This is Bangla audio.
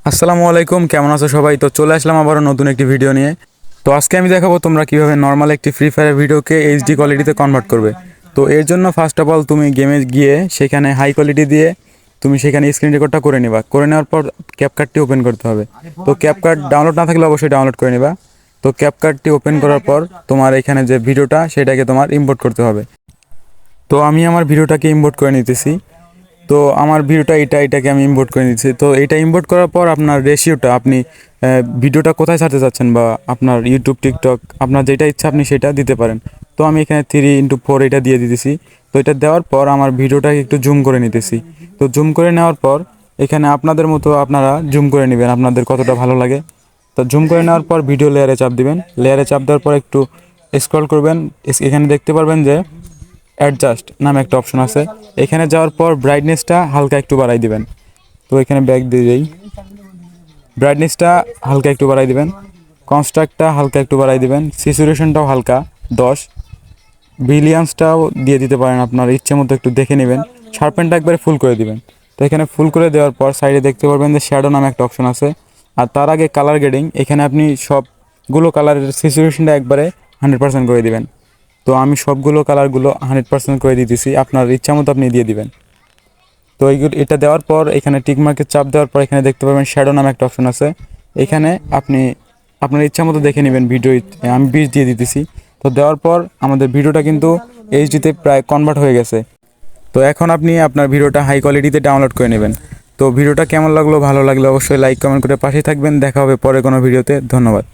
আসসালামু আলাইকুম, কেমন আছো সবাই? তো চলে আসলাম আবারও নতুন একটি ভিডিও নিয়ে। তো আজকে আমি দেখাবো তোমরা কিভাবে নর্মাল একটি ফ্রি ফায়ার ভিডিওকে এইচডি কোয়ালিটিতে কনভার্ট করবে। তো এর জন্য ফার্স্ট অফ অল তুমি গেমে গিয়ে সেখানে হাই কোয়ালিটি দিয়ে তুমি সেখানে স্ক্রিন রেকর্ডটা করে নিবা। করে নেওয়ার পর ক্যাপকাটটি ওপেন করতে হবে। তো ক্যাপকাট ডাউনলোড না থাকলে অবশ্যই ডাউনলোড করে নিবা। তো ক্যাপকাটটি ওপেন করার পর তোমার এখানে যে ভিডিওটা সেটাকে তোমার ইম্পোর্ট করতে হবে। তো আমি আমার ভিডিওটাকে ইম্পোর্ট করে নিতেছি। তো আমার ভিডিওটা এটাকে আমি ইম্পোর্ট করে নিচ্ছি। তো এটা ইম্পোর্ট করার পর আপনার রেশিওটা আপনি ভিডিওটা কোথায় ছাড়তে চাচ্ছেন বা আপনার ইউটিউব টিকটক আপনার যেটা ইচ্ছা আপনি সেটা দিতে পারেন। তো আমি এখানে 3:4 এটা দিয়ে দিতেছি। তো এটা দেওয়ার পর আমার ভিডিওটাকে একটু জুম করে নিতেছি। তো জুম করে নেওয়ার পর এখানে আপনাদের মতো আপনারা জুম করে নেবেন আপনাদের কতটা ভালো লাগে। তো জুম করে নেওয়ার পর ভিডিও লেয়ারে চাপ দিবেন। লেয়ারে চাপ দেওয়ার পর একটু স্ক্রল করবেন। এখানে দেখতে পারবেন যে অ্যাডজাস্ট নামে একটা অপশন আছে। এখানে যাওয়ার পর ব্রাইটনেসটা হালকা একটু বাড়াই দিবেন। তো এখানে ব্যাক দিয়ে যাই, ব্রাইটনেসটা হালকা একটু বাড়াই দিবেন, কনস্ট্রাক্টটা হালকা একটু বাড়াই দিবেন, স্যাচুরেশনটাও হালকা 10, ব্রিলিয়ান্সটাও দিয়ে দিতে পারেন আপনার ইচ্ছে মতো একটু দেখে নেবেন। শার্পেনটা একবারে ফুল করে দিবেন। তো এখানে ফুল করে দেওয়ার পর সাইডে দেখতে পারবেন যে শ্যাডো নামে একটা অপশন আছে। আর তার আগে কালার গ্রেডিং, এখানে আপনি সবগুলো কালারের স্যাচুরেশনটা একবারে 100% করে দিবেন। তো আমি সবগুলো কালারগুলো 100% করে দিতেছি, আপনার ইচ্ছা মতো আপনি দিয়ে দিবেন। তো এটা দেওয়ার পর এখানে টিকমার্কের চাপ দেওয়ার পর এখানে দেখতে পাবেন শ্যাডো নামে একটা অপশন আছে। এখানে আপনি আপনার ইচ্ছা মতো দেখে নেবেন ভিডিও। আমি 20 দিয়ে দিতেছি। তো দেওয়ার পর আমাদের ভিডিওটা কিন্তু এইচডিতে প্রায় কনভার্ট হয়ে গেছে। তো এখন আপনি আপনার ভিডিওটা হাই কোয়ালিটিতে ডাউনলোড করে নেবেন। তো ভিডিওটা কেমন লাগলো, ভালো লাগলে অবশ্যই লাইক কমেন্ট করে পাশে থাকবেন। দেখা হবে পরে কোনো ভিডিওতে। ধন্যবাদ।